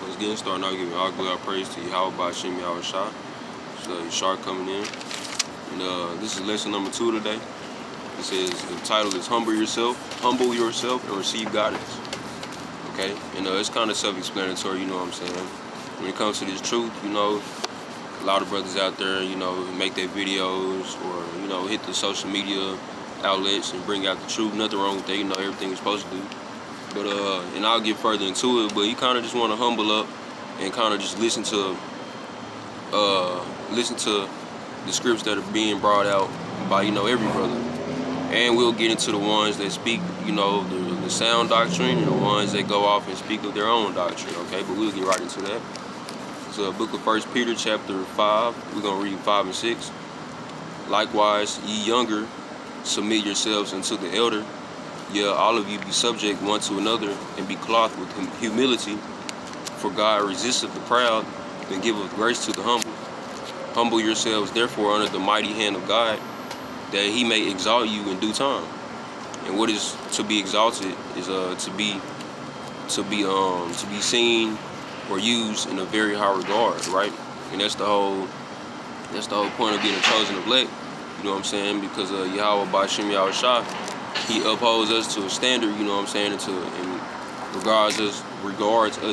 Let's get started. I'll give all glory, praise to Yahweh by Shem Yahweh Shah. So Shark coming in. And this is lesson number 2 today. It says the title is humble yourself and receive guidance. Okay? And it's kind of self-explanatory, you know what I'm saying? When it comes to this truth, you know, a lot of brothers out there, you know, make their videos or, you know, hit the social media outlets and bring out the truth. Nothing wrong with that, you know, everything we're supposed to do. But and I'll get further into it, but you kind of just want to humble up and kind of just listen to the scripts that are being brought out by, you know, every brother. And we'll get into the ones that speak, you know, the sound doctrine, and the ones that go off and speak of their own doctrine, okay? But we'll get right into that. So book of 1 Peter chapter 5, we're going to read 5 and 6. Likewise, ye younger, submit yourselves unto the elder. Yeah, all of you be subject one to another, and be clothed with humility. For God resisteth the proud, and giveth grace to the humble. Humble yourselves therefore under the mighty hand of God, that he may exalt you in due time. And what is to be exalted is to be seen or used in a very high regard, right? And that's the whole point of being a chosen elect. You know what I'm saying? Because Yahweh by Shem Yahweh Shah, he upholds us to a standard, you know what I'm saying, and regards us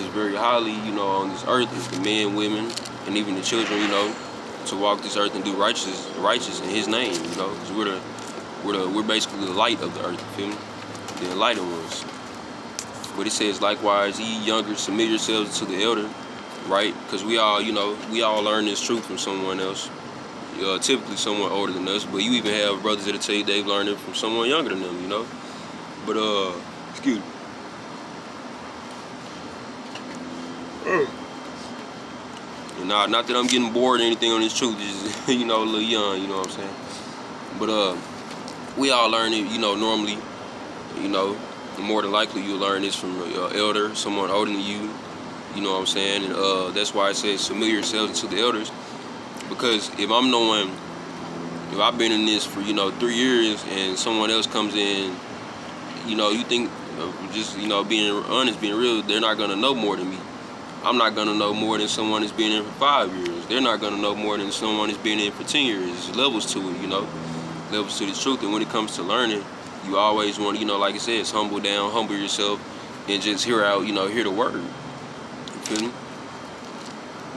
very highly, you know, on this earth, as the men, women, and even the children, you know, to walk this earth and do righteous in his name, you know, because we're basically the light of the earth, you feel me? The enlightened ones. But it says, likewise, ye younger, submit yourselves to the elder, right? Because we all learn this truth from someone else. Typically someone older than us, but you even have brothers that'll tell you they've learned it from someone younger than them, you know? But, excuse me. And not that I'm getting bored or anything on this truth, just, you know, a little young, you know what I'm saying? But, we all learn it, you know, normally, you know, more than likely you'll learn this from an elder, someone older than you know what I'm saying? And that's why it says submit yourselves to the elders. Because if I've been in this for, you know, 3 years and someone else comes in, you know, you think, just, you know, being honest, being real, they're not going to know more than me. I'm not going to know more than someone that's been in for 5 years. They're not going to know more than someone that's been in for 10 years. There's levels to it, you know, levels to the truth. And when it comes to learning, you always want to, you know, like it says, humble yourself, and just hear the word. You feel me?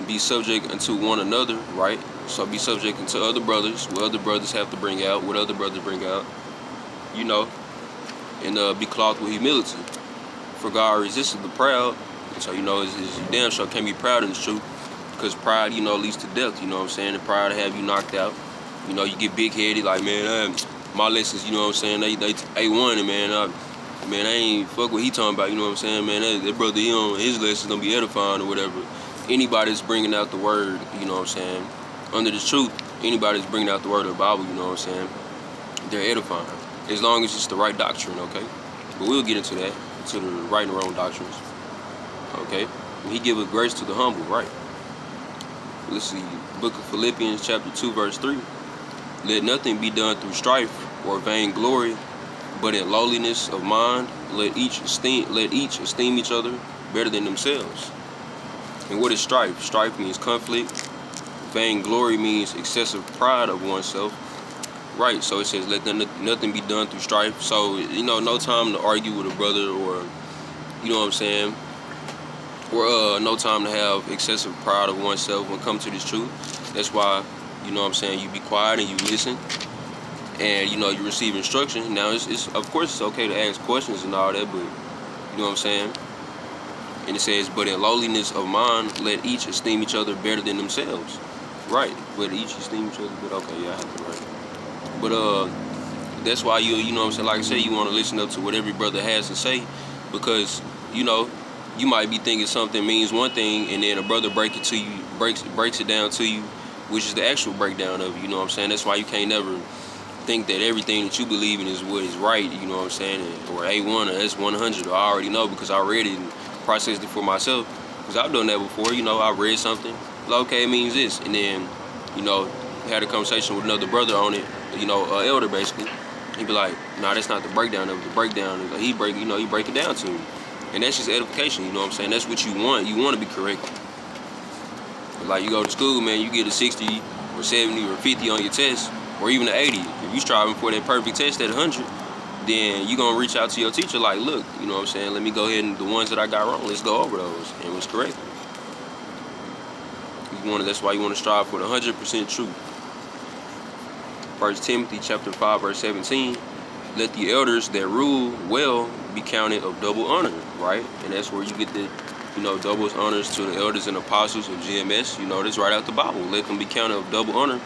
Be subject unto one another, right? So be subject unto other brothers, what other brothers have to bring out, what other brothers bring out, you know, and be clothed with humility. For God resisteth the proud. So, you know, it's damn sure can't be proud in the truth, because pride, you know, leads to death, you know what I'm saying? And pride will have you knocked out. You know, you get big-headed, like, man, my lessons, you know what I'm saying, they A1, and man, I ain't fuck what he talking about, you know what I'm saying, man, that brother, his lessons gonna be edifying or whatever. Anybody that's bringing out the word, you know what I'm saying, under the truth, anybody that's bringing out the word of the Bible, you know what I'm saying, they're edifying, as long as it's the right doctrine, okay? But we'll get into that, into the right and wrong doctrines, okay? And he giveth grace to the humble, right? Let's see, book of Philippians chapter 2, verse 3. Let nothing be done through strife or vainglory, but in lowliness of mind, let each esteem each other better than themselves. And what is strife? Strife means conflict. Vainglory means excessive pride of oneself. Right, so it says let nothing be done through strife. So, you know, no time to argue with a brother, or, you know what I'm saying, or no time to have excessive pride of oneself when it comes to this truth. That's why, you know what I'm saying, you be quiet and you listen, and, you know, you receive instruction. Now, it's of course it's okay to ask questions and all that, but, you know what I'm saying? And it says, but in lowliness of mind, let each esteem each other better than themselves. Right, but each esteem each other, but okay, yeah, I have to write. But that's why you know what I'm saying, like I said, you want to listen up to what every brother has to say, because, you know, you might be thinking something means one thing, and then a brother breaks it down to you, which is the actual breakdown of it, you know what I'm saying? That's why you can't never think that everything that you believe in is what is right, you know what I'm saying, or A1 or S100, or I already know because I read it and processed it for myself, because I've done that before. You know, I read something, like, okay, it means this, and then, you know, had a conversation with another brother on it, you know, elder basically. He'd be like, nah, that's not the breakdown of it. The breakdown is like, he break it down to me. And that's just edification, you know what I'm saying? That's what you want. You want to be corrected. Like you go to school, man, you get a 60 or 70 or 50 on your test, or even an 80. If you striving for that perfect test at 100, then you gonna reach out to your teacher like, look, you know what I'm saying? Let me go ahead and the ones that I got wrong, let's go over those and let's correct them. That's why you want to strive for the 100% truth. 1 Timothy chapter 5 verse 17. Let the elders that rule well be counted of double honor, right? And that's where you get the, double honors to the elders and apostles of GMS. That's right out the Bible. Let them be counted of double honor,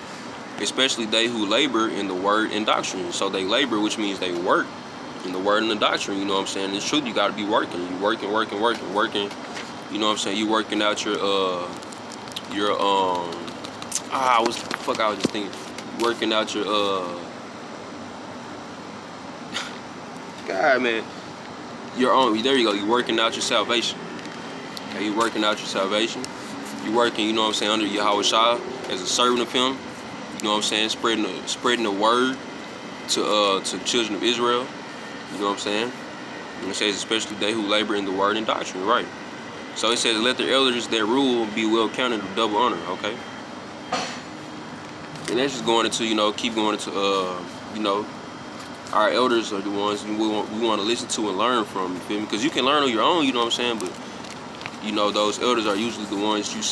especially they who labor in the word and doctrine. So they labor, which means they work in the word and the doctrine. You know what I'm saying? It's truth. You got to be working. You working. You know what I'm saying? You working out your what the fuck I was just thinking? Working out your God, man. There you go. You're working out your salvation. Okay, you're working out your salvation. You're working, you know what I'm saying, under Yahweh Shah as a servant of him. You know what I'm saying? Spreading the word to children of Israel. You know what I'm saying? And it says, especially they who labor in the word and doctrine, right? So it says, let the elders that rule be well counted of double honor, okay? And that's just going into, keep going into, our elders are the ones we want to listen to and learn from, you feel me? Because you can learn on your own, you know what I'm saying? But, those elders are usually the ones you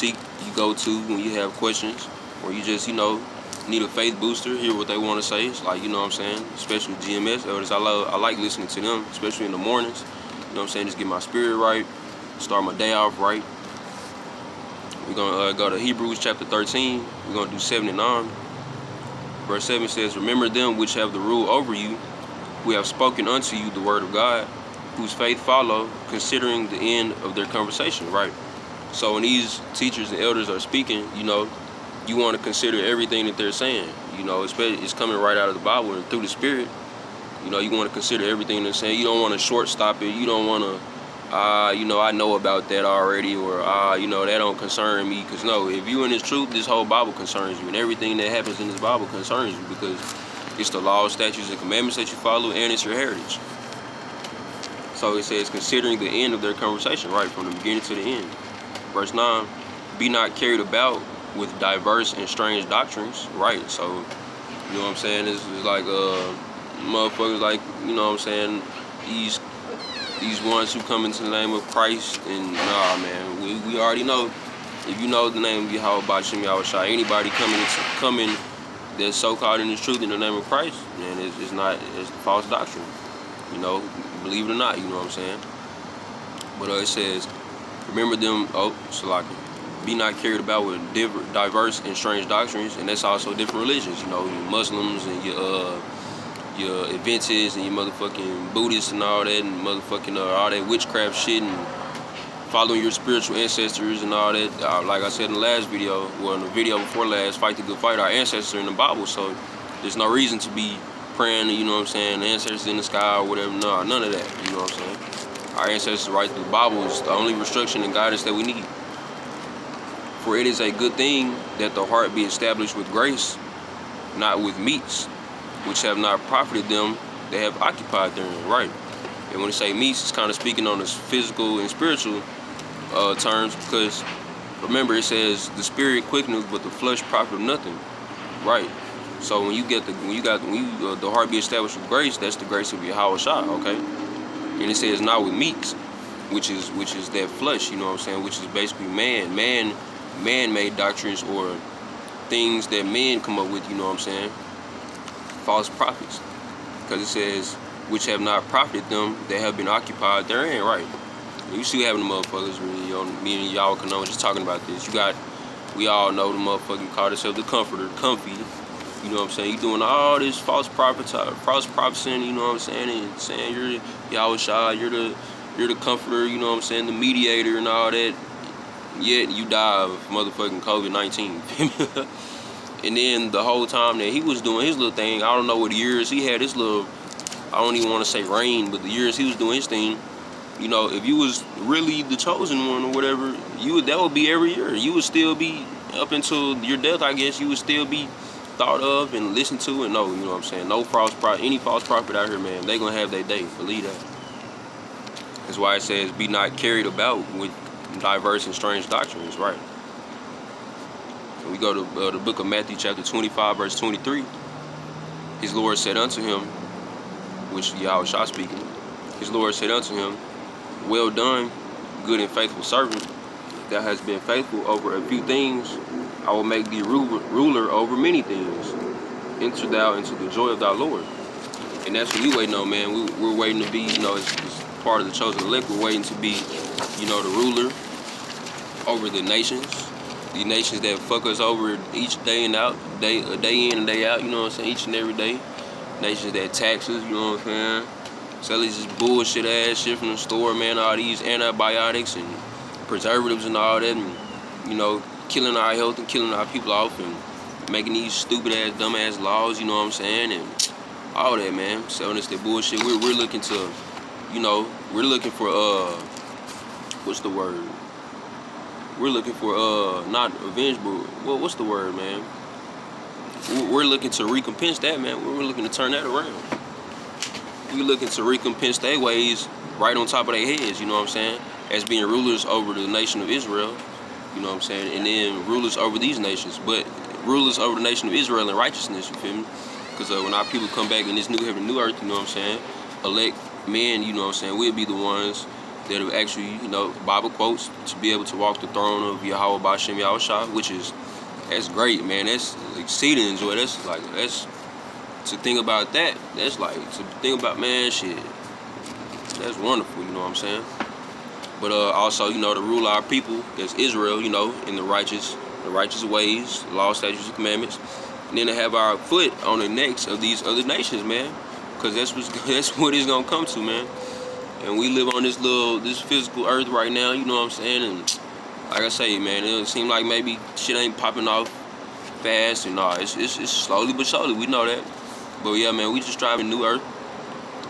go to when you have questions, or you just, need a faith booster, hear what they want to say. It's like, you know what I'm saying? Especially GMS elders, I like listening to them, especially in the mornings. You know what I'm saying? Just get my spirit right, start my day off right. We're going to go to Hebrews chapter 13. We're going to do 7 and 9. Verse 7 says, remember them which have the rule over you, who have spoken unto you the word of God, whose faith follow, considering the end of their conversation, right? So when these teachers and elders are speaking, you want to consider everything that they're saying. It's coming right out of the Bible and through the Spirit. You want to consider everything they're saying. You don't want to short stop it. You don't want to, I know about that already, or, that don't concern me. Because, no, if you in this truth, this whole Bible concerns you. And everything that happens in this Bible concerns you, because it's the laws, statutes, and commandments that you follow, and it's your heritage. So it says, considering the end of their conversation, right, from the beginning to the end. Verse 9, be not carried about with diverse and strange doctrines, right? So, you know what I'm saying? It's like, motherfuckers like, you know what I'm saying, these ones who come into the name of Christ, and nah, man, we already know. If you know the name of Yahweh Bashim Yahweh Shai, anybody coming that's so-called in the truth in the name of Christ, man, it's false doctrine. Believe it or not, you know what I'm saying? But it says, remember them, Salaki, be not carried about with diverse and strange doctrines, and that's also different religions, your Muslims and your Adventists and your motherfucking Buddhists and all that, and motherfucking all that witchcraft shit, and following your spiritual ancestors and all that. Like I said in the last video, in the video before last, Fight the Good Fight, our ancestors are in the Bible, so there's no reason to be praying, you know what I'm saying, the ancestors in the sky or whatever. No, none of that, you know what I'm saying. Our ancestors right through the Bible is the only instruction and guidance that we need. For it is a good thing that the heart be established with grace, not with meats, which have not profited them that have occupied therein, right? And when it say meats, it's kind of speaking on the physical and spiritual terms, because remember it says the spirit quickeneth, but the flesh profiteth nothing, right? So when the heart be established with grace, that's the grace of Yahweh Shah, okay? And it says not with meats, which is that flesh, you know what I'm saying, which is basically man-made doctrines, or things that men come up with, you know what I'm saying, false prophets, because it says which have not profited them that have been occupied therein, right? And you see having the motherfuckers, me and y'all can know just talking about this. We all know the motherfucking call themselves the comforter, comfy, you know what I'm saying? You doing all this false prophesying, you know what I'm saying, and saying you're Yahweh Shah, you're the comforter, you know what I'm saying, the mediator and all that. Yet you die of motherfucking COVID-19. And then the whole time that he was doing his little thing, I don't know what years he had his little, I don't even want to say reign, but the years he was doing his thing, if you was really the chosen one or whatever, that would be every year. You would still be, up until your death, I guess, you would still be thought of and listened to and know, you know what I'm saying? No false prophet, any false prophet out here, man, they gonna have their day, believe that. That's why it says, be not carried about with diverse and strange doctrines, right? And we go to the book of Matthew chapter 25, verse 23. His Lord said unto him, which Yahushua speaking, his Lord said unto him, well done, good and faithful servant. Thou hast been faithful over a few things, I will make thee ruler over many things. Enter thou into the joy of thy Lord. And that's what we waiting on, man. We're waiting to be, as part of the chosen elect. We're waiting to be, the ruler over the nations that fuck us over each day and out, day in and day out. You know what I'm saying? Each and every day. Nations that tax us. You know what I'm saying? Sell us this bullshit ass shit from the store, man. All these antibiotics and preservatives and all that, and killing our health and killing our people off and making these stupid ass, dumb ass laws. You know what I'm saying? And all that, man, selling us that bullshit. We're looking to, we're looking for what's the word? We're looking for not revenge, but what's the word, man? We're looking to recompense that, man. We're looking to turn that around. We're looking to recompense their ways right on top of their heads. You know what I'm saying? As being rulers over the nation of Israel. You know what I'm saying? And then rulers over these nations, but rulers over the nation of Israel in righteousness. You feel me? Because when our people come back in this new heaven, new earth, you know what I'm saying, elect men, you know what I'm saying, we'll be the ones that have actually, Bible quotes, to be able to walk the throne of Yahweh B'Shem Yahushua, that's great, man. That's exceeding joy. That's to think about that. That's like, to think about, man, shit. That's wonderful, you know what I'm saying? But also, to rule our people as Israel, in the righteous ways, law, statutes, and commandments. And then to have our foot on the necks of these other nations, man, because that's what it's gonna come to, man. And we live on this physical earth right now, you know what I'm saying? And like I say, man, it seems like maybe shit ain't popping off fast, and it's slowly but surely. We know that, but yeah, man, we just driving new earth,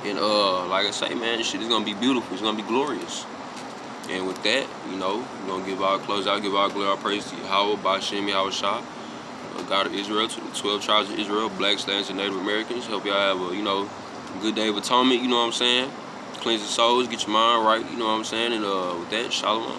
and like I say, man, this shit is gonna be beautiful. It's gonna be glorious. And with that, we're gonna give our glory, our praise to Yahweh B'Shem Yahushua, God of Israel, to the 12 tribes of Israel, blacks, Latins, and Native Americans. Hope y'all have a, good day of atonement, you know what I'm saying? Cleanse your souls, get your mind right, you know what I'm saying? And with that, shalom.